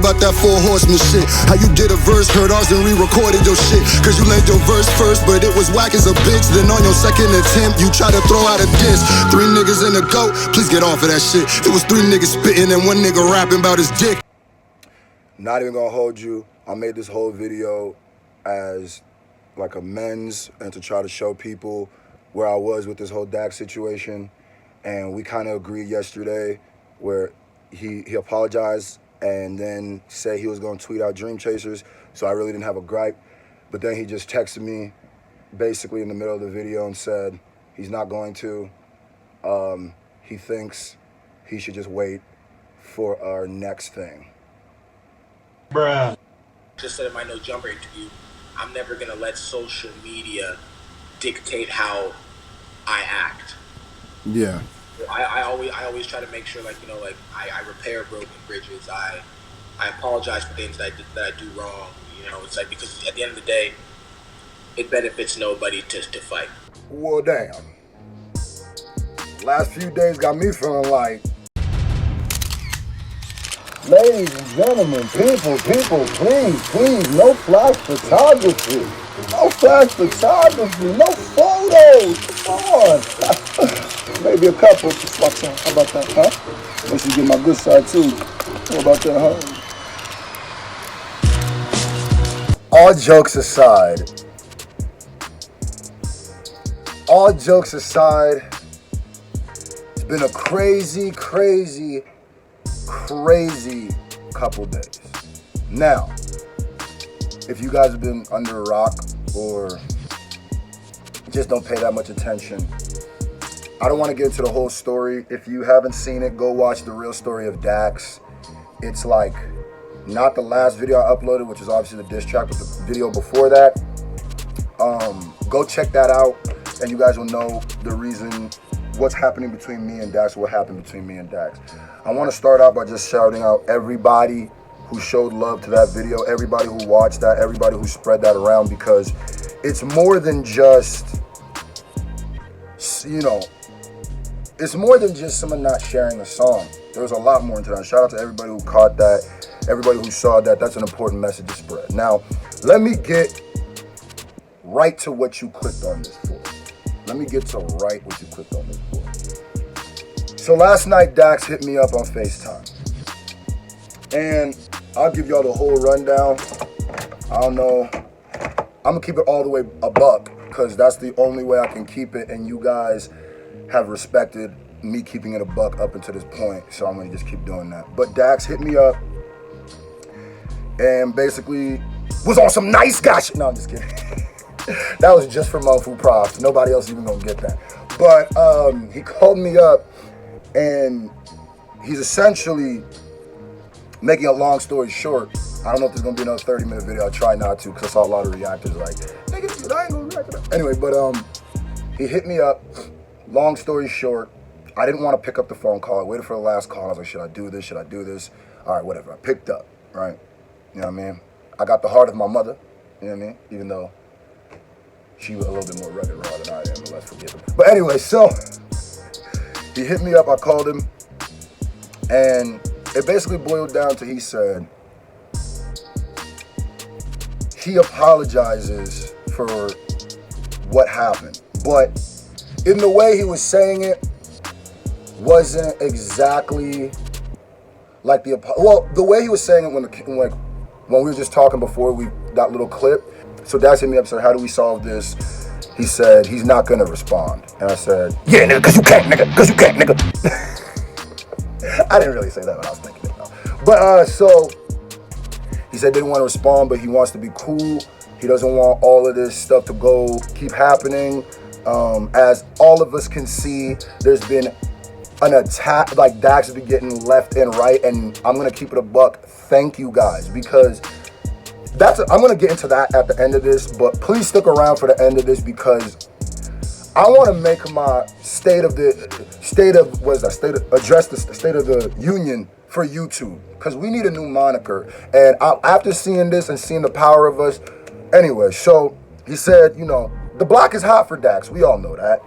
about that four horseman shit. How you did a verse, heard ours and re-recorded your shit. Cause you laid your verse first, but it was whack as a bitch. Then on your second attempt, you try to throw out a diss. 3 niggas in a goat, please get off of that shit. It was 3 niggas spitting and 1 nigga rapping about his dick. Not even gonna hold you. I made this whole video as like amends and to try to show people where I was with this whole Dax situation. And we kind of agreed yesterday where he apologized and then said he was gonna tweet out Dream Chasers. So I really didn't have a gripe. But then he just texted me basically in the middle of the video and said he's not going to. He thinks he should just wait for our next thing. Bruh. Just said in my No Jumper interview, I'm never gonna let social media dictate how I act. Yeah. I always try to make sure, like, you know, like I repair broken bridges. I apologize for things that I do wrong. You know, it's like, because at the end of the day, it benefits nobody to fight. Well, damn. Last few days got me feeling like, ladies and gentlemen, people, please, no flash photography. No flash photography, no photos. Come on. Maybe a couple. Watch out. How about that, huh? I should get my good side too. How about that, huh? All jokes aside, it's been a crazy couple days. Now, if you guys have been under a rock or just don't pay that much attention, I don't want to get into the whole story. If you haven't seen it, go watch The Real Story of Dax. It's like not the last video I uploaded, which is obviously the diss track, but the video before that. Go check that out and you guys will know the reason, what's happening between me and Dax, what happened between me and Dax. I want to start out by just shouting out everybody who showed love to that video, everybody who watched that, everybody who spread that around, because it's more than just, you know, it's more than just someone not sharing a song. There was a lot more into that. Shout out to everybody who caught that, everybody who saw that. That's an important message to spread. Now, let me get right to what you clicked on this for. So last night, Dax hit me up on FaceTime. And I'll give y'all the whole rundown. I don't know. I'm gonna keep it all the way a buck, because that's the only way I can keep it, and you guys have respected me keeping it a buck up until this point, so I'm gonna just keep doing that. But Dax hit me up and basically was on some nice guy shit. No, I'm just kidding. That was just for Mofu props. Nobody else even gonna get that. But he called me up and he's essentially, making a long story short, I don't know if there's gonna be another 30-minute video. I'll try not to, because I saw a lot of reactors like, nigga, I ain't gonna react to that. Anyway, but he hit me up. Long story short, I didn't want to pick up the phone call. I waited for the last call. I was like, should I do this? All right, whatever. I picked up, right? You know what I mean? I got the heart of my mother, you know what I mean? Even though she was a little bit more rugged raw than I am, but let's forgive him. But anyway, so he hit me up. I called him, and it basically boiled down to, he said he apologizes for what happened, but in the way he was saying it wasn't exactly like the way he was saying it when we were just talking before that little clip. So Dax hit me up and said, how do we solve this? He said he's not gonna respond, and I said, yeah, nigga, cause you can't, nigga. I didn't really say that, but I was thinking it though. But so he said they didn't want to respond, but he wants to be cool. He doesn't want all of this stuff to keep happening. As all of us can see, there's been an attack, like Dax has been getting left and right, and I'm gonna keep it a buck. Thank you guys, because I'm gonna get into that at the end of this, but please stick around for the end of this, because I want to make my address the State of the Union for YouTube, because we need a new moniker. And after seeing this and seeing the power of us, anyway, so he said, you know, the block is hot for Dax. We all know that.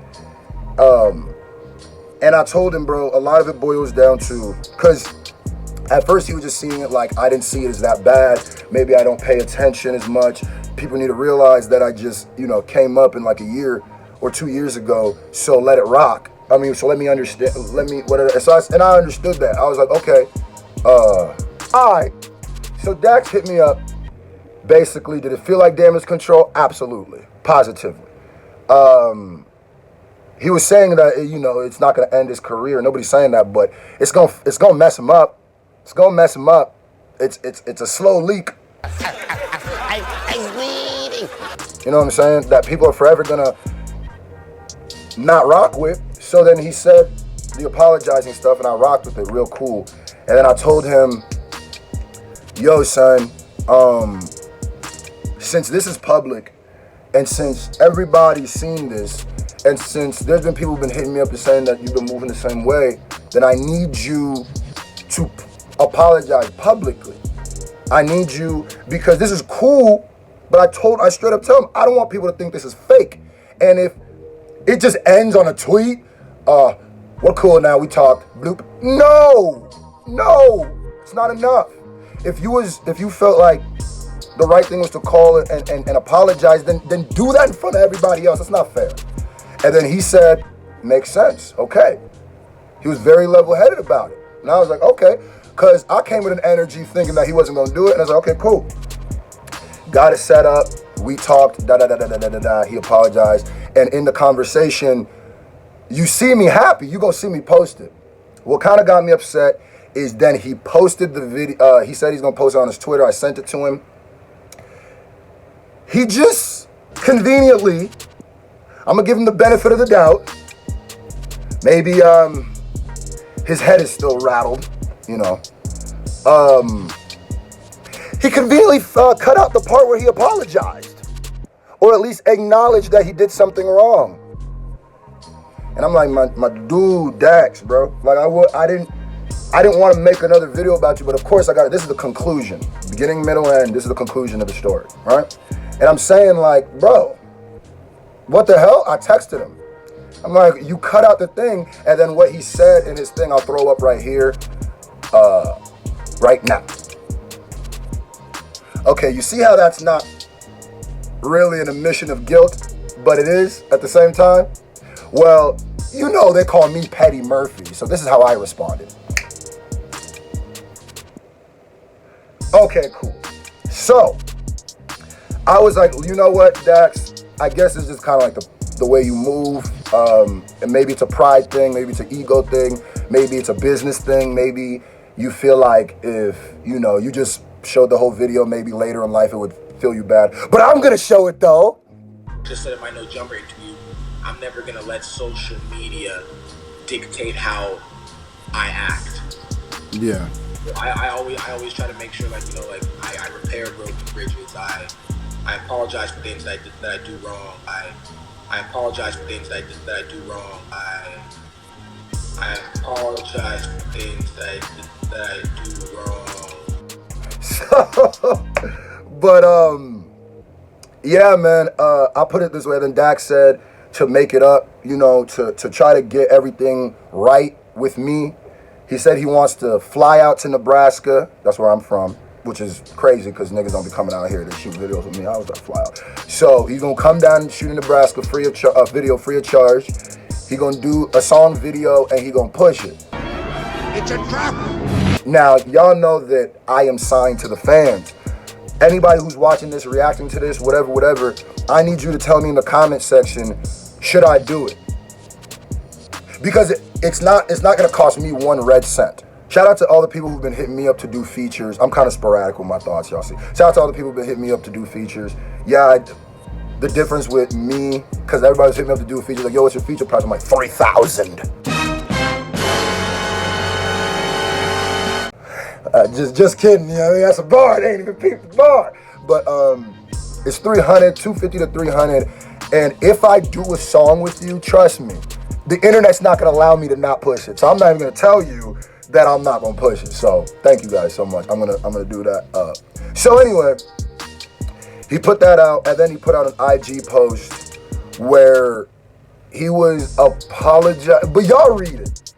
And I told him, bro, a lot of it boils down to, because At first, he was just seeing it like I didn't see it as that bad. Maybe I don't pay attention as much. People need to realize that I just, came up in like a year or 2 years ago. So let it rock. So let me understand. And I understood that. I was like, okay, all right. So Dax hit me up. Basically, did it feel like damage control? Absolutely, positively. He was saying that it's not gonna end his career. Nobody's saying that, but it's gonna mess him up. It's gonna mess him up. It's a slow leak. You know what I'm saying? That people are forever gonna not rock with. So then he said the apologizing stuff, and I rocked with it real cool. And then I told him, yo, son, since this is public, and since everybody's seen this, and since there's been people who've been hitting me up and saying that you've been moving the same way, then I need you to apologize publicly. I need you, because this is cool, but I straight up tell him, I don't want people to think this is fake. And if it just ends on a tweet, we're cool now, we talked, bloop. No, it's not enough. If you felt like the right thing was to call it and apologize, then do that in front of everybody else. That's not fair. And then he said, makes sense, okay. He was very level-headed about it. And I was like, okay, because I came with an energy thinking that he wasn't going to do it, and I was like, okay, cool. Got it set up, we talked, he apologized, and in the conversation, you see me happy, you going to see me post it. What kind of got me upset is then he posted the video, he said he's going to post it on his Twitter, I sent it to him. He just conveniently, I'm going to give him the benefit of the doubt. Maybe his head is still rattled, He conveniently cut out the part where he apologized. Or at least acknowledged that he did something wrong. And I'm like, my dude, Dax, bro. Like, I didn't want to make another video about you, but of course I got it. This is the conclusion. Beginning, middle, end. This is the conclusion of the story, right? And I'm saying, like, bro, what the hell? I texted him. I'm like, you cut out the thing, and then what he said in his thing, I'll throw up right here, right now. Okay, you see how that's not really an admission of guilt, but it is at the same time? Well, they call me Petty Murphy, so this is how I responded. Okay, cool. So, I was like, you know what, Dax? I guess it's just kind of like the way you move. And maybe it's a pride thing, maybe it's an ego thing, maybe it's a business thing, maybe you feel like if, you just showed the whole video, maybe later in life it would feel you bad. But I'm gonna show it though. Just said in my No Jumper interview, I'm never gonna let social media dictate how I act. Yeah. I always try to make sure, I repair broken bridges. I apologize for things that I do wrong. I apologize for things that I do wrong. I apologize for things that I do wrong. So, but yeah, man. I'll put it this way. Then Dax said to make it up, to try to get everything right with me. He said he wants to fly out to Nebraska. That's where I'm from. Which is crazy because niggas don't be coming out here to shoot videos with me. I was like, fly out. So he's gonna come down and shoot in Nebraska video free of charge. He gonna do a song video and he gonna push it. It's a trap. Now y'all know that I am signed to the fans. Anybody who's watching this, reacting to this, whatever, I need you to tell me in the comment section, should I do it? Because it's not gonna cost me 1 red cent. Shout out to all the people who've been hitting me up to do features. I'm kind of sporadic with my thoughts, y'all see. Shout out to all the people who've been hitting me up to do features. Yeah, the difference with me, because everybody's hitting me up to do a feature, like, yo, what's your feature price? I'm like, 3,000. Just kidding, that's a bar. It ain't even peep the bar. But it's 300, 250 to 300. And if I do a song with you, trust me, the internet's not gonna allow me to not push it. So I'm not even gonna tell you that I'm not gonna push it. So thank you guys so much. I'm gonna do that. So anyway, he put that out, and then he put out an IG post where he was apologizing. But y'all read it.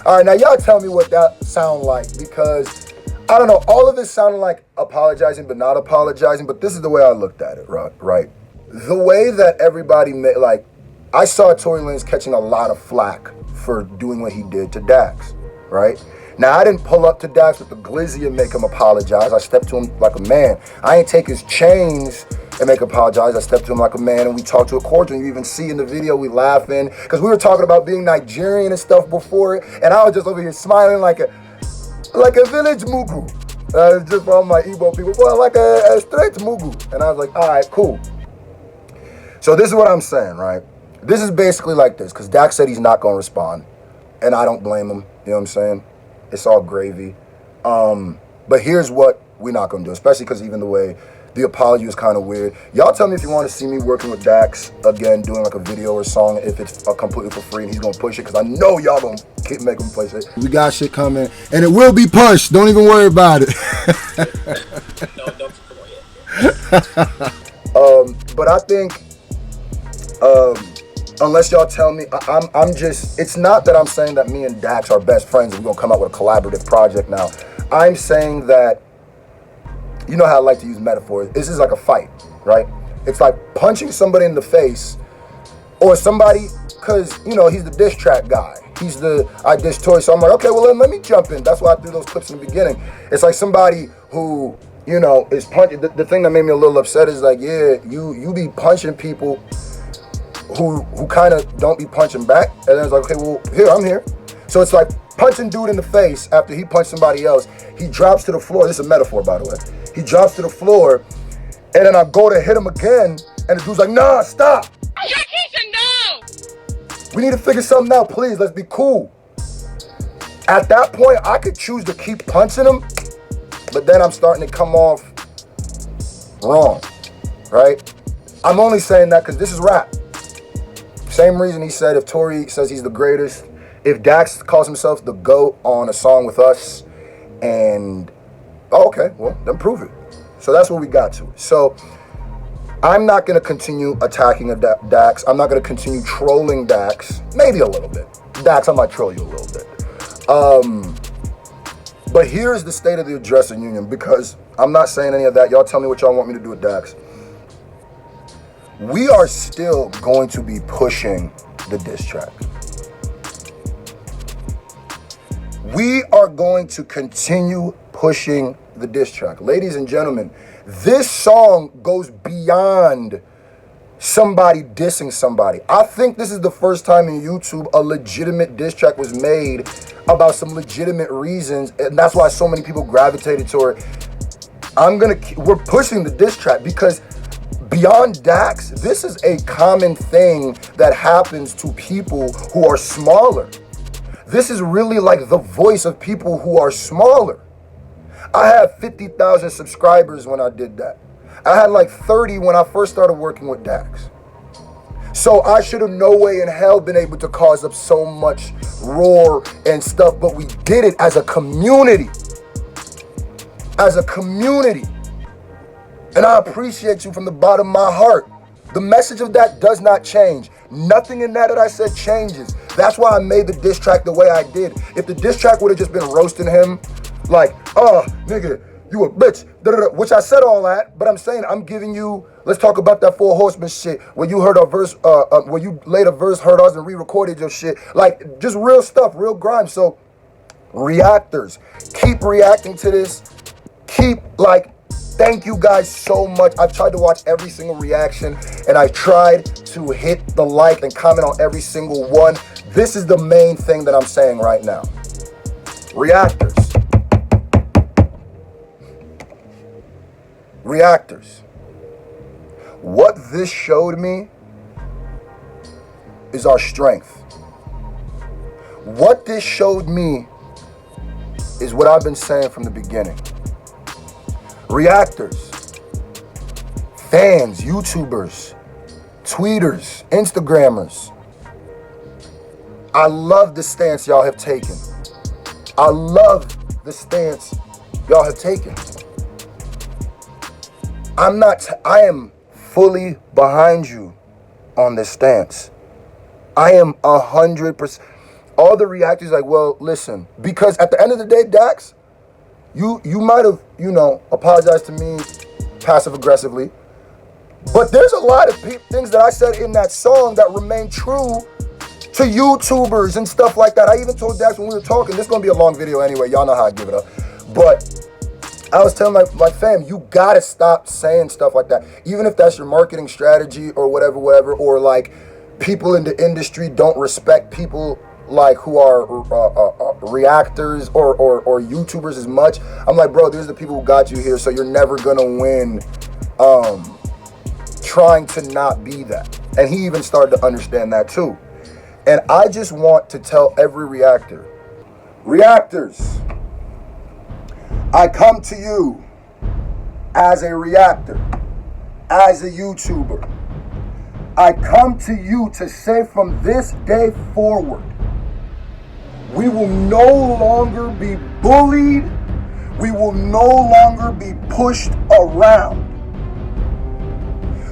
All right, now y'all tell me what that sound like, because I don't know, all of this sounded like apologizing but not apologizing, but this is the way I looked at it, right? The way that everybody made, like, I saw Tory Lanez catching a lot of flack for doing what he did to Dax, right? Now, I didn't pull up to Dax with the glizzy and make him apologize. I stepped to him like a man. I ain't take his chains and make him apologize. I stepped to him like a man and we talked to a cordial. You even see in the video we laughing, because we were talking about being Nigerian and stuff before it, and I was just over here smiling like a village mugu. Just from my Igbo people, well, like a straight mugu. And I was like, all right, cool. So this is what I'm saying, right? This is basically like this, because Dax said he's not going to respond, and I don't blame him. You know what I'm saying? It's all gravy. But here's what we're not going to do, especially because even the way the apology was kind of weird. Y'all tell me if you want to see me working with Dax again, doing like a video or song, if it's completely for free and he's going to push it, because I know y'all going to make him push it. We got shit coming, and it will be pushed. Don't even worry about it. No, don't come on yet. But I think, unless y'all tell me, I'm just, it's not that I'm saying that me and Dax are best friends and we're gonna come out with a collaborative project now. I'm saying that, you know how I like to use metaphors, this is like a fight, right? It's like punching somebody in the face, or somebody, cause you know, he's the diss track guy. He's I diss Tory, so I'm like, okay, well let me jump in. That's why I threw those clips in the beginning. It's like somebody who, you know, is punching, the thing that made me a little upset is like, yeah, you be punching people who kind of don't be punching back, and then it's like, okay, well, I'm here. So it's like punching dude in the face after he punched somebody else. He drops to the floor. This is a metaphor, by the way. He drops to the floor, and then I go to hit him again, and the dude's like, nah, stop. No. We need to figure something out, please. Let's be cool. At that point, I could choose to keep punching him, but then I'm starting to come off wrong, right? I'm only saying that because this is rap. Same reason he said if Tory says he's the greatest, if Dax calls himself the GOAT on a song with us, and, oh, okay, well, then prove it. So that's what we got to. So I'm not going to continue attacking Dax. I'm not going to continue trolling Dax. Maybe a little bit. Dax, I might troll you a little bit. But here's the state of the addressing union, because I'm not saying any of that. Y'all tell me what y'all want me to do with Dax. We are still going to be pushing the diss track. We are going to continue pushing the diss track. Ladies and gentlemen, this song goes beyond somebody dissing somebody. I think this is the first time in YouTube a legitimate diss track was made about some legitimate reasons, and that's why so many people gravitated toward it. We're pushing the diss track because beyond Dax, this is a common thing that happens to people who are smaller. This is really like the voice of people who are smaller. I had 50,000 subscribers when I did that. I had like 30 when I first started working with Dax. So I should have no way in hell been able to cause up so much roar and stuff, but we did it as a community. As a community. And I appreciate you from the bottom of my heart. The message of that does not change. Nothing in that I said changes. That's why I made the diss track the way I did. If the diss track would have just been roasting him, like, oh, nigga, you a bitch, which I said all that, but I'm saying I'm giving you, let's talk about that Four Horsemen shit, where you heard a verse, where you laid a verse, heard ours, and re-recorded your shit. Like, just real stuff, real grime. So, reactors, keep reacting to this. Keep, like, thank you guys so much. I've tried to watch every single reaction, and I tried to hit the like and comment on every single one. This is the main thing that I'm saying right now. Reactors. Reactors. What this showed me is our strength. What this showed me is what I've been saying from the beginning. Reactors, fans, YouTubers, tweeters, Instagrammers. I love the stance y'all have taken. I love the stance y'all have taken. I am fully behind you on this stance. I am 100%. all the reactors like, well, listen, because at the end of the day, Dax, you might have, apologized to me passive aggressively, but there's a lot of things that I said in that song that remain true to YouTubers and stuff like that. I even told Dax when we were talking, this is gonna be a long video anyway, y'all know how I give it up, but I was telling my fam, you gotta stop saying stuff like that, even if that's your marketing strategy or whatever, or like people in the industry don't respect people like who are reactors or YouTubers as much. I'm like, bro, these are the people who got you here, so you're never gonna win trying to not be that. And he even started to understand that too. And I just want to tell every reactor, reactors, I come to you as a reactor, as a YouTuber. I come to you to say from this day forward, we will no longer be bullied. We will no longer be pushed around.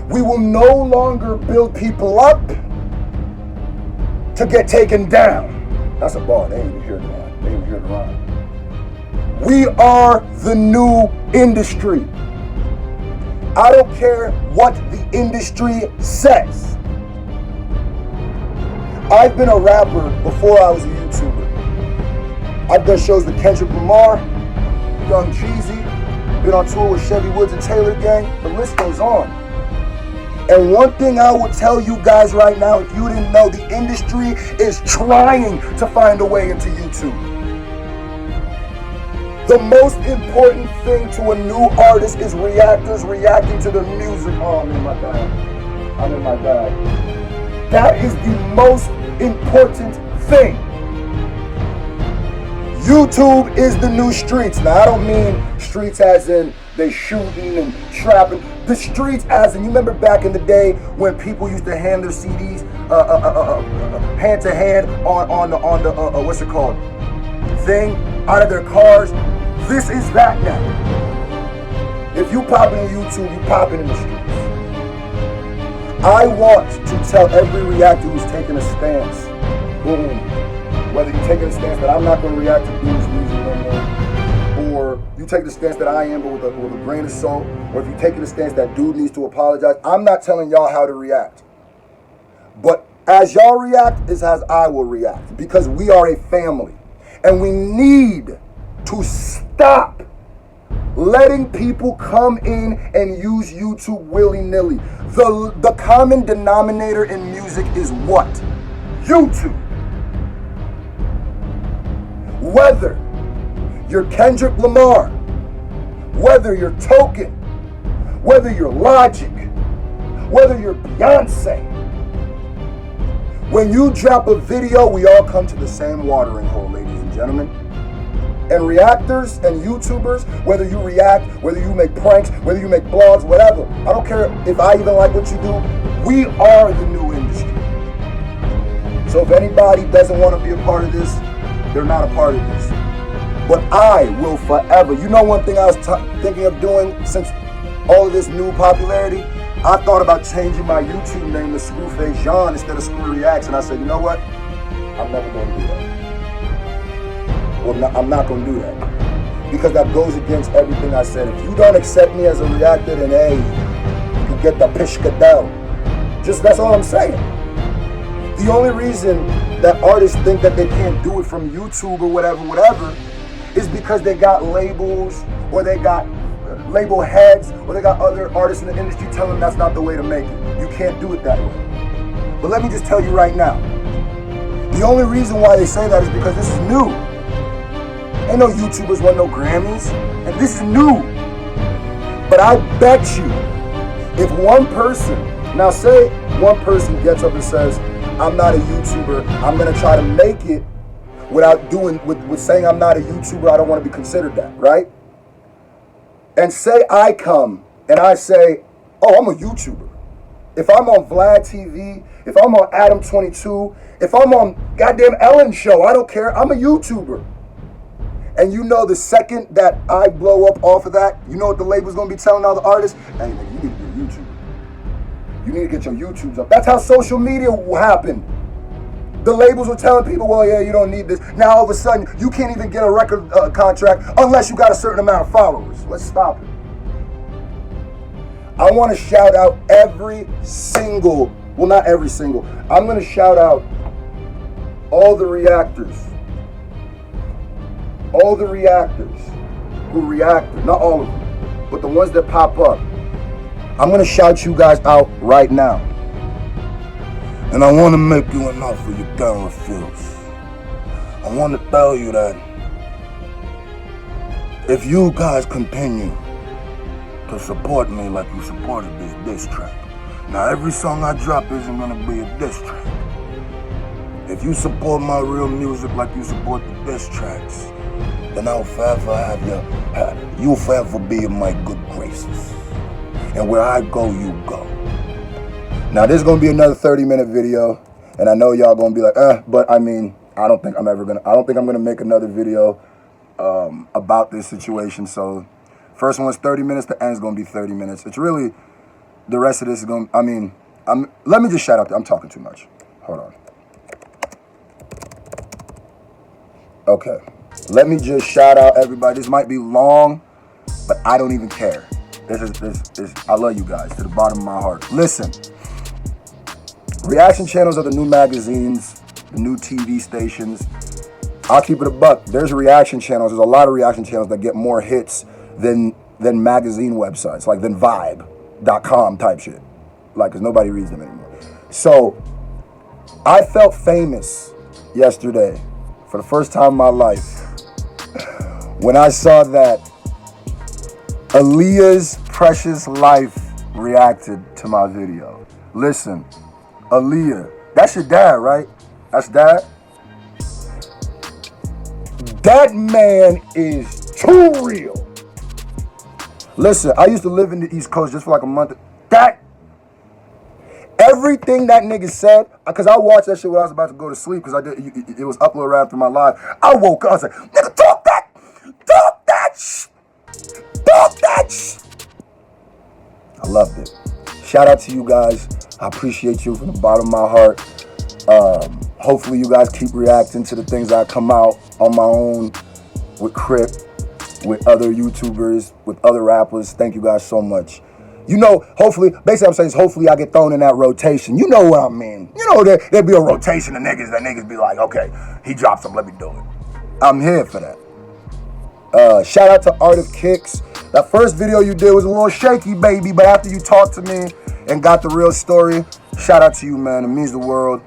We will no longer build people up to get taken down. That's a bar. They ain't even hear the line. They ain't even hear the line. We are the new industry. I don't care what the industry says. I've been a rapper before I was a YouTuber. I've done shows with Kendrick Lamar, Young Jeezy, been on tour with Chevy Woods and Taylor Gang, the list goes on. And one thing I will tell you guys right now, if you didn't know, the industry is trying to find a way into YouTube. The most important thing to a new artist is reactors reacting to the music. Oh, I'm in my bag. I'm in my bag. That is the most important thing. YouTube is the new streets. Now, I don't mean streets as in they shooting and trapping. The streets as in, you remember back in the day when people used to hand their CDs hand to hand on the what's it called? Thing out of their cars. This is that now. If you popping in YouTube, you popping in the streets. I want to tell every reactor who's taking a stance, boom, whether you're taking a stance that I'm not going to react to dude's music anymore, or you take the stance that I am, but with a grain of salt, or if you're taking the stance that dude needs to apologize, I'm not telling y'all how to react. But as y'all react is as I will react, because we are a family. And we need to stop letting people come in and use YouTube willy-nilly. The common denominator in music is what? YouTube. Whether you're Kendrick Lamar, whether you're Token, whether you're Logic, whether you're Beyonce, when you drop a video, we all come to the same watering hole, ladies and gentlemen. And reactors and YouTubers, whether you react, whether you make pranks, whether you make blogs, whatever, I don't care if I even like what you do, we are the new industry. So if anybody doesn't want to be a part of this, they're not a part of this. But I will forever. You know one thing I was thinking of doing since all of this new popularity? I thought about changing my YouTube name to Scru Jean instead of Scru Reacts, and I said, you know what? I'm never going to do that. Well, no, I'm not going to do that. Because that goes against everything I said. If you don't accept me as a reactor, then hey, you get the pishkadel. Just that's all I'm saying. The only reason that artists think that they can't do it from YouTube or whatever, is because they got labels, or they got label heads, or they got other artists in the industry telling them that's not the way to make it. You can't do it that way. But let me just tell you right now, the only reason why they say that is because this is new. Ain't no YouTubers want no Grammys, and this is new. But I bet you, if one person, now say one person gets up and says, I'm not a YouTuber, I'm gonna try to make it without doing, with saying I'm not a YouTuber, I don't wanna be considered that, right? And say I come and I say, oh, I'm a YouTuber. If I'm on Vlad TV, if I'm on Adam 22, if I'm on goddamn Ellen show, I don't care, I'm a YouTuber. And you know the second that I blow up off of that, you know what the label's gonna be telling all the artists? Hey, nigga, you need to be a YouTuber. You need to get your YouTubes up. That's how social media will happen. The labels were telling people, well, yeah, you don't need this. Now all of a sudden, you can't even get a record contract unless you got a certain amount of followers. Let's stop it. I want to shout out every single, well, not every single. I'm going to shout out all the reactors. All the reactors who reacted, not all of them, but the ones that pop up. I'm going to shout you guys out right now. And I want to make you an offer you can't refuse. I want to tell you that if you guys continue to support me like you supported this diss track. Now every song I drop isn't gonna be a diss track. If you support my real music like you support the diss tracks, then I'll forever have you'll forever be in my good graces. And where I go, you go. Now this is gonna be another 30-minute video, and I know y'all gonna be like, but I mean, I don't think I'm gonna make another video about this situation. So first one's 30 minutes, the end's gonna be 30 minutes. It's really, the rest of this is gonna, let me just shout out, I'm talking too much. Hold on. Okay, let me just shout out everybody. This might be long, but I don't even care. I love you guys to the bottom of my heart. Listen, reaction channels are the new magazines, the new TV stations. I'll keep it a buck. There's reaction channels. There's a lot of reaction channels that get more hits than magazine websites, like than Vibe.com type shit. Like, because nobody reads them anymore. So, I felt famous yesterday for the first time in my life when I saw that Aaliyah's Precious Life reacted to my video. Listen, Aaliyah, that's your dad, right? That's dad? That man is too real. Listen, I used to live in the East Coast just for like a month. Everything that nigga said, because I watched that shit when I was about to go to sleep, because it was uploaded right after my live. I woke up, I was like, nigga, talk that shit. I loved it. Shout out to you guys. I appreciate you from the bottom of my heart. Hopefully you guys keep reacting to the things that come out on my own with Crip, with other YouTubers, with other rappers. Thank you guys so much. You know, hopefully, basically I'm saying is hopefully I get thrown in that rotation. You know what I mean. You know, there'll be a rotation of niggas that niggas be like, okay, he dropped something, let me do it. I'm here for that. Shout out to Art of Kicks. That first video you did was a little shaky, baby, but after you talked to me and got the real story, shout out to you, man. It means the world.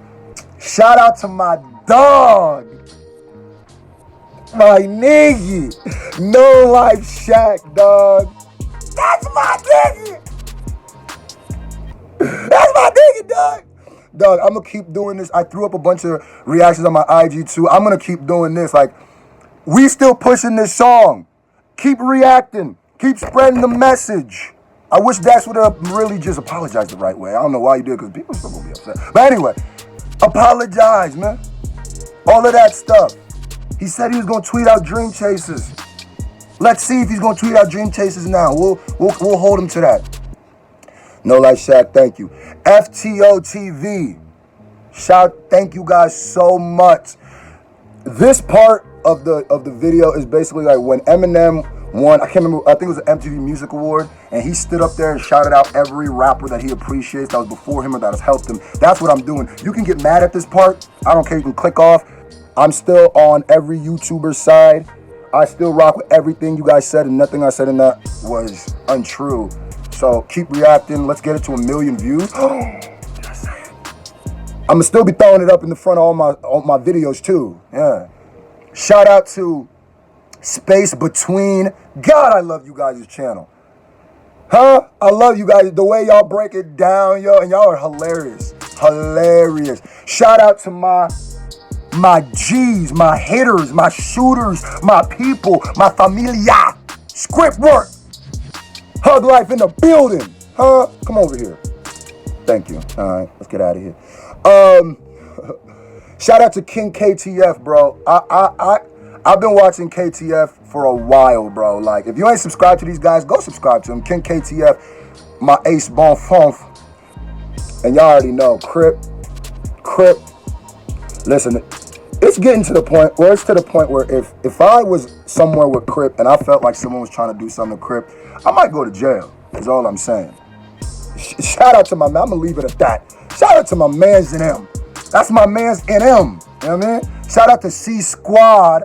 Shout out to my dog. My nigga. No Life Shaq, dog. That's my nigga. That's my nigga, dog. Dog, I'm gonna keep doing this. I threw up a bunch of reactions on my IG too. I'm gonna keep doing this. Like, we still pushing this song. Keep reacting. Keep spreading the message. I wish Dax would have really just apologized the right way. I don't know why you did, because people are still gonna be upset. But anyway, apologize, man. All of that stuff. He said he was gonna tweet out Dream Chasers. Let's see if he's gonna tweet out Dream Chasers now. We'll hold him to that. No Life Shaq, thank you. FTO TV. Thank you guys so much. This part of the video is basically like when Eminem won, I can't remember, I think it was an MTV Music Award, and he stood up there and shouted out every rapper that he appreciates that was before him or that has helped him. That's what I'm doing. You can get mad at this part. I don't care, you can click off. I'm still on every YouTuber's side. I still rock with everything you guys said, and nothing I said in that was untrue. So keep reacting. Let's get it to 1 million views. Did I say it? I'm gonna still be throwing it up in the front of all my videos too. Yeah. Shout out to Space Between. God, I love you guys' channel. Huh? I love you guys. The way y'all break it down, yo, and y'all are hilarious. Hilarious. Shout out to my G's, my hitters, my shooters, my people, my familia. Script work. Hug Life in the building. Huh? Come over here. Thank you. All right, let's get out of here. Shout out to King KTF, bro. I've been watching KTF for a while, bro. Like, if you ain't subscribed to these guys, go subscribe to them. King KTF, my ace bon fonf. And y'all already know, Crip. Listen, it's getting to the point where if I was somewhere with Crip and I felt like someone was trying to do something to Crip, I might go to jail, is all I'm saying. Shout out to my man, I'm gonna leave it at that. Shout out to my mans in M. That's my mans in M, you know what I mean? Shout out to C Squad,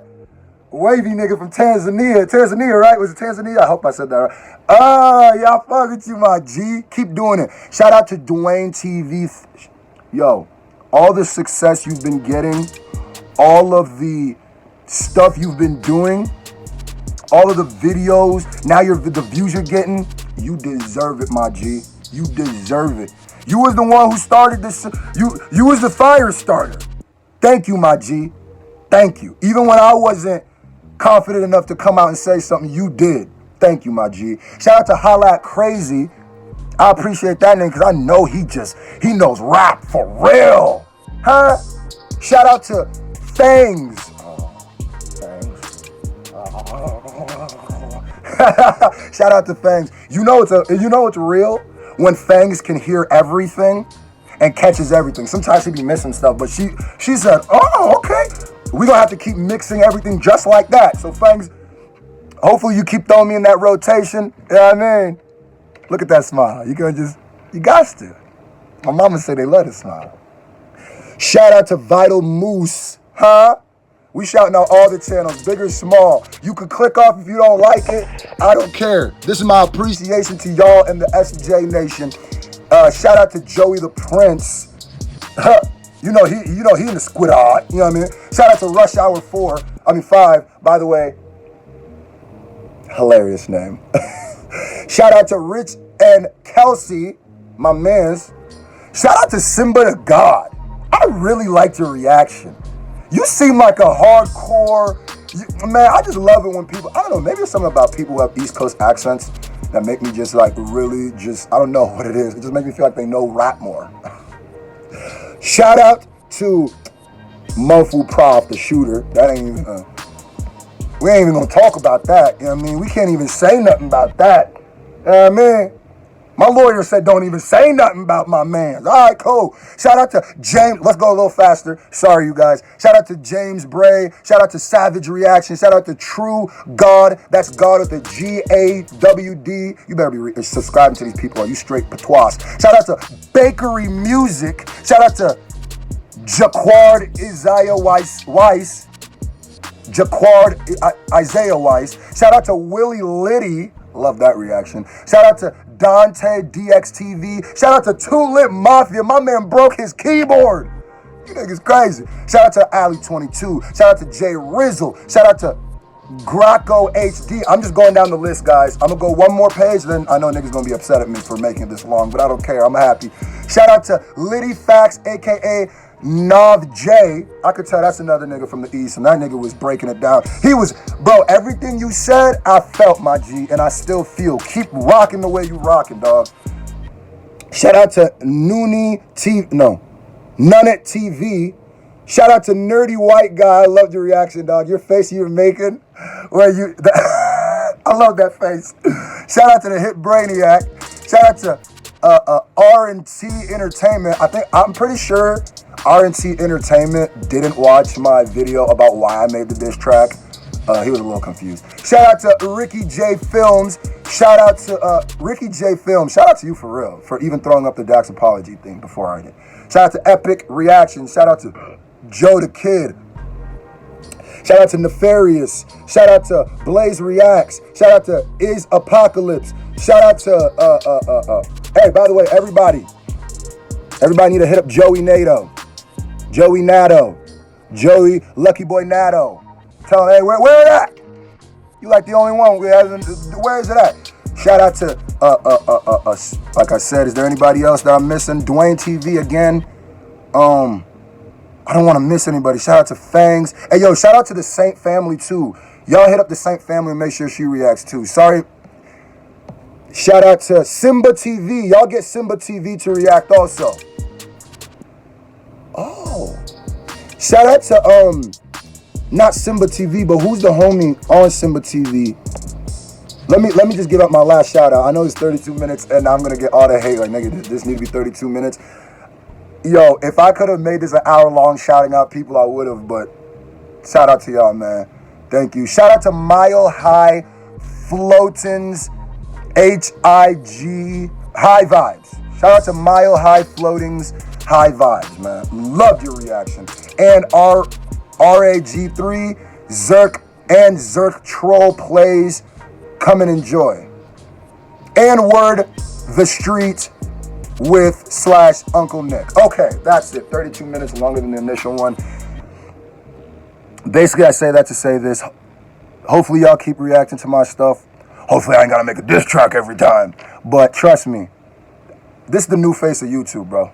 wavy nigga from Tanzania. Tanzania, right? Was it Tanzania? I hope I said that right. Y'all fuck with you, my G. Keep doing it. Shout out to Dwayne TV. Yo, all the success you've been getting, all of the stuff you've been doing, all of the videos, now the views you're getting, you deserve it, my G. You deserve it. You was the one who started this. You was the fire starter. Thank you, my G. Thank you. Even when I wasn't confident enough to come out and say something, you did. Thank you, my G. Shout out to Holla at Crazy. I appreciate that name because I know he knows rap for real. Huh? Shout out to Fangs. Shout out to Fangs. You know it's real when Fangs can hear everything and catches everything. Sometimes she be missing stuff, but she said, "Oh, okay. We're gonna have to keep mixing everything just like that." So Fangs, hopefully you keep throwing me in that rotation. You know what I mean? Look at that smile. You got to. My mama said they love to smile. Shout out to Vital Moose, huh? We shouting out all the channels, big or small. You can click off if you don't like it. I don't care. This is my appreciation to y'all in the SJ Nation. Shout out to Joey the Prince. You know he in the squid art. You know what I mean? Shout out to Rush Hour 5. By the way, hilarious name. Shout out to Rich and Kelsey, my mans. Shout out to Simba the God. I really liked your reaction. You seem like a hardcore, man, I just love it when people, I don't know, maybe it's something about people who have East Coast accents that make me just like really I don't know what it is. It just makes me feel like they know rap more. Shout out to Mofu Prof, the shooter. That ain't even, we ain't even gonna talk about that. You know what I mean? We can't even say nothing about that. You know what I mean? My lawyer said don't even say nothing about my mans. All right, cool. Shout out to James. Let's go a little faster. Sorry, you guys. Shout out to James Bray. Shout out to Savage Reaction. Shout out to True God. That's God with the GAWD. You better be subscribing to these people. Are you straight patois? Shout out to Bakery Music. Shout out to Jaquard Isaiah Weiss. Jaquard Isaiah Weiss. Shout out to Willie Liddy. Love that reaction. Shout out to Dante DXTV. Shout out to Tulip Mafia. My man broke his keyboard. You niggas crazy. Shout out to Ali22. Shout out to Jay Rizzle. Shout out to Graco HD. I'm just going down the list, guys. I'm gonna go one more page, then I know niggas gonna be upset at me for making it this long, but I don't care. I'm happy. Shout out to Liddy Fax, aka Nav J. I could tell that's another nigga from the East, and that nigga was breaking it down. Bro, everything you said, I felt, my G, and I still feel. Keep rocking the way you rocking, dog. Shout out to Nunit TV. Shout out to Nerdy White Guy. I love your reaction, dog. Your face you were making, I love that face. Shout out to the Hit Brainiac. Shout out to R&T Entertainment. I'm pretty sure R&T Entertainment didn't watch my video about why I made the diss track. He was a little confused. Shout out to Ricky J Films. Shout out to Ricky J Films. Shout out to you for real, for even throwing up the Dax apology thing before I did. Shout out to Epic Reaction. Shout out to Joe the Kid. Shout out to Nefarious. Shout out to Blaze Reacts. Shout out to Is Apocalypse. Shout out to hey, by the way, everybody need to hit up Joey Nato. Joey Nato. Joey Lucky Boy Nato. Tell him, hey, where it at? You like the only one. Where is it at? Shout out to like I said, is there anybody else that I'm missing? Dwayne TV again. I don't want to miss anybody. Shout out to Fangs. Hey, yo, shout out to the Saint family, too. Y'all hit up the Saint family and make sure she reacts, too. Sorry. Shout out to Simba TV. Y'all get Simba TV to react also. Oh. Shout out to, not Simba TV, but who's the homie on Simba TV? Let me just give out my last shout out. I know it's 32 minutes, and I'm going to get all the hate. Like, nigga, this need to be 32 minutes. Yo, if I could have made this an hour long shouting out people, I would have, but shout out to y'all, man. Thank you. Shout out to Mile High Floatins, H-I-G, High Vibes. Shout out to Mile High Floatings, High Vibes, man. Loved your reaction. And RAG3, Zerk, and Zerk Troll Plays. Come and enjoy. And Word the Street with / Uncle Nick. Okay, that's it. 32 minutes longer than the initial one. Basically, I say that to say this. Hopefully, y'all keep reacting to my stuff. Hopefully, I ain't gotta make a diss track every time. But trust me, this is the new face of YouTube, bro.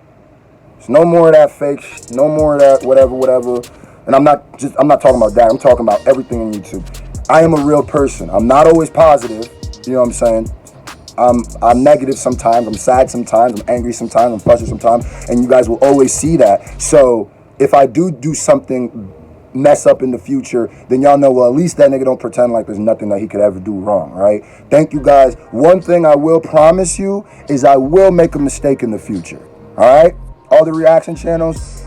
There's no more of that fake, no more of that whatever. And I'm not talking about that. I'm talking about everything on YouTube. I am a real person. I'm not always positive. You know what I'm saying? I'm negative sometimes. I'm sad sometimes. I'm angry sometimes. I'm frustrated sometimes. And you guys will always see that. So if I do something mess up in the future, then y'all know, well, at least that nigga don't pretend like there's nothing that he could ever do wrong, right? Thank you guys. One thing I will promise you is I will make a mistake in the future, all right? All the reaction channels,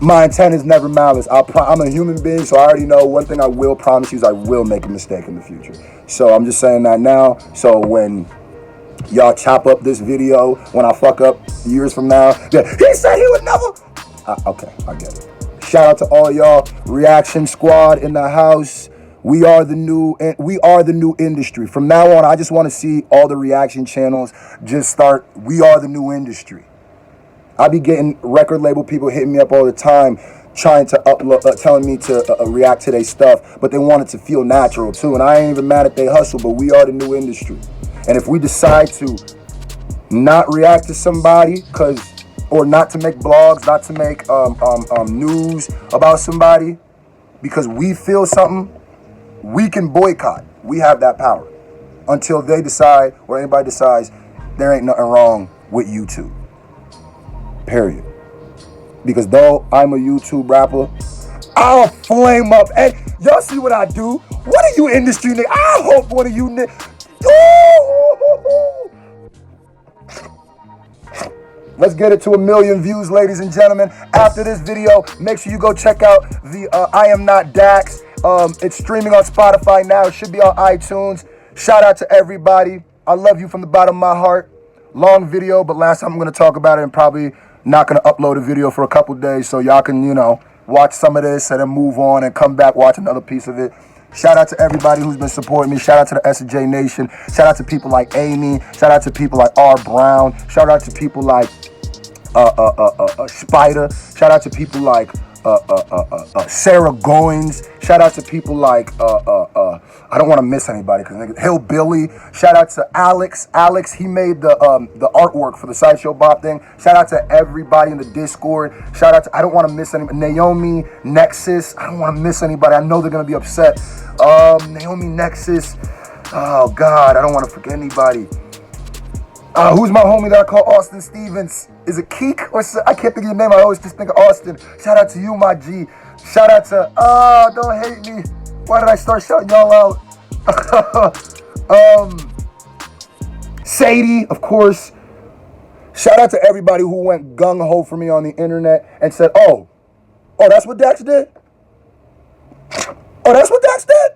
my intent is never malice. I'm a human being, so I already know one thing I will promise you is I will make a mistake in the future. So I'm just saying that now. So when y'all chop up this video, when I fuck up years from now, he said he would never. Okay, I get it. Shout out to all y'all reaction squad in the house. We are the new industry. From now on, I just want to see all the reaction channels just start. We are the new industry. I be getting record label people hitting me up all the time, trying to upload, telling me to react to their stuff, but they want it to feel natural too. And I ain't even mad at they hustle, but we are the new industry. And if we decide to not react to somebody, or not to make blogs, not to make news about somebody, because we feel something, we can boycott. We have that power until they decide, or anybody decides, there ain't nothing wrong with YouTube. Period. Because though I'm a YouTube rapper, I'll flame up. And y'all see what I do? What are you industry niggas? I hope one of you niggas. Let's get it to 1 million views, ladies and gentlemen. After this video, make sure you go check out the I Am Not Dax. It's streaming on Spotify now. It should be on iTunes. Shout out to everybody. I love you from the bottom of my heart. Long video, but last time I'm going to talk about it and probably not going to upload a video for a couple days, so y'all can, watch some of this and then move on and come back, watch another piece of it. Shout out to everybody who's been supporting me. Shout out to the S&J Nation. Shout out to people like Amy. Shout out to people like R. Brown. Shout out to people like Spider. Shout out to people like Sarah Goins. Shout out to people like I don't want to miss anybody because Hillbilly. Shout out to Alex. He made the artwork for the Sideshow Bob thing. Shout out to everybody in the Discord. Shout out to, I don't want to miss anybody. Naomi, Nexus. I don't want to miss anybody. I know they're gonna be upset. Naomi, Nexus. Oh God, I don't want to forget anybody. Who's my homie that I call Austin Stevens? Is it Keek? Or I can't think of your name. I always just think of Austin. Shout out to you, my G. Shout out to, don't hate me. Why did I start shouting y'all out? Sadie, of course. Shout out to everybody who went gung-ho for me on the internet and said, oh, that's what Dax did? Oh, that's what Dax did?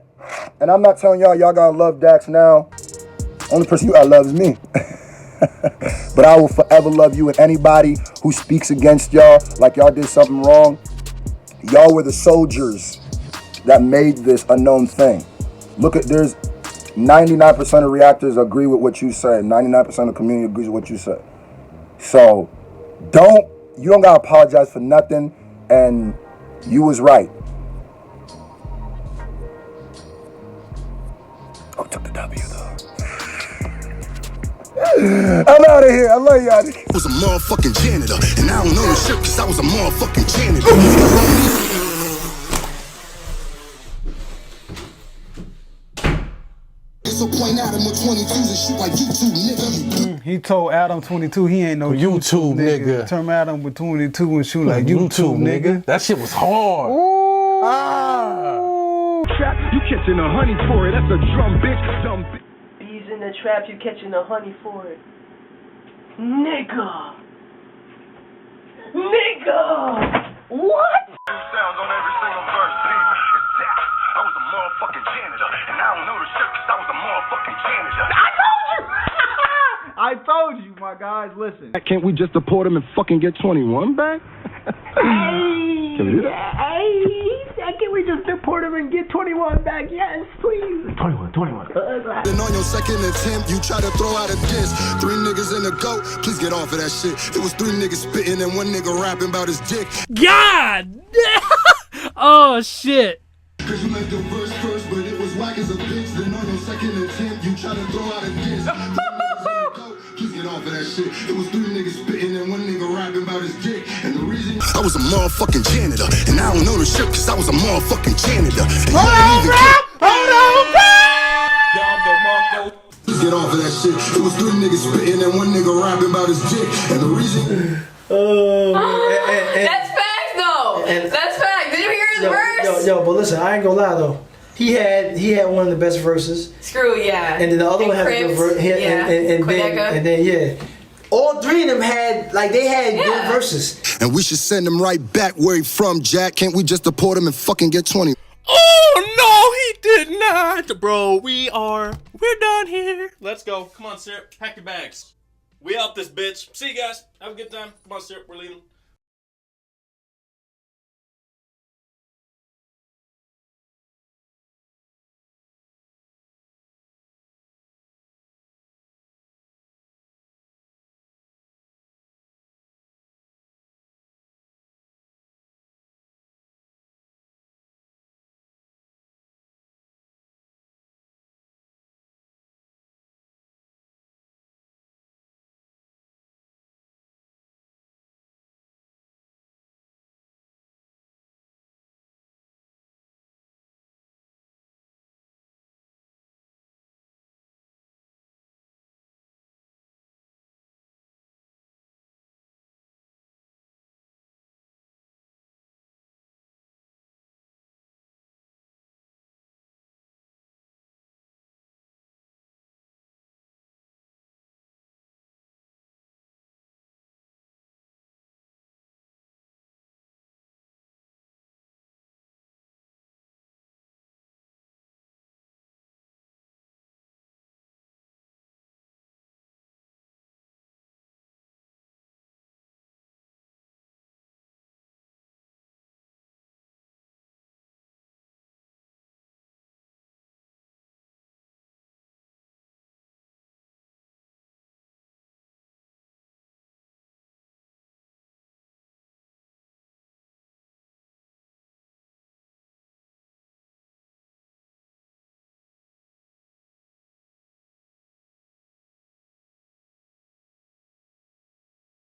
And I'm not telling y'all gotta love Dax now. Only person you gotta love is me. But I will forever love you, and anybody who speaks against y'all like y'all did something wrong, y'all were the soldiers that made this unknown thing. Look at, there's 99% of reactors agree with what you said. 99% of the community agrees with what you said. So you don't gotta apologize for nothing, and you was right. Oh, took the W though. I'm out of here. I love y'all. I was a motherfucking janitor, and I don't know the shit because I was a motherfucking janitor. So point out him with 22s and shoot like YouTube, nigga. He told Adam 22 he ain't no YouTube nigga. Turn Adam with 22 and shoot like YouTube nigga. That shit was hard. Ooh. Trap, you catching a honey for it. That's a drum bitch. Dumb bitch. Bees in the trap, you catching the honey for it. Nigga. Nigga! What? Sounds on every single verse, bitch. It's that. I was a motherfucking janitor, and I don't know the shit 'cause I was a motherfucking janitor. I told you, my guys, listen. Can't we just deport him and fucking get 21 back? Hey, Can we do that? hey, can we just deport him and get 21 back? Yes, please. 21. Then on your second attempt, you try to throw out a diss. 3 niggas in the goat, please get off of that shit. It was 3 niggas spitting and 1 nigga rapping about his dick. God! Oh, shit. Cause you made the verse first, but it was whack as a bitch. Then on your second attempt, you try to throw out a diss. 3 niggas in the goat, please get off of that shit. It was 3 niggas spitting and 1 nigga rapping about his dick. And the reason I was a motherfucking janitor, and I don't know the shit cause I was a motherfucking janitor. Hold on, bro! Please get off of that shit. It was 3 niggas spitting and 1 nigga rapping about his dick. And the reason That's facts though. That's facts. Did you hear his verse? Yo, but listen, I ain't gonna lie though. He had one of the best verses. Screw, yeah. And then the other one had a good verse. And then yeah. All 3 of them had good verses. and we should send him right back where he from, Jack. Can't we just deport him and fucking get 20? Oh, no, he did not. Bro, we're done here. Let's go. Come on, sir. Pack your bags. We out this bitch. See you guys. Have a good time. Come on, sir. We're leaving.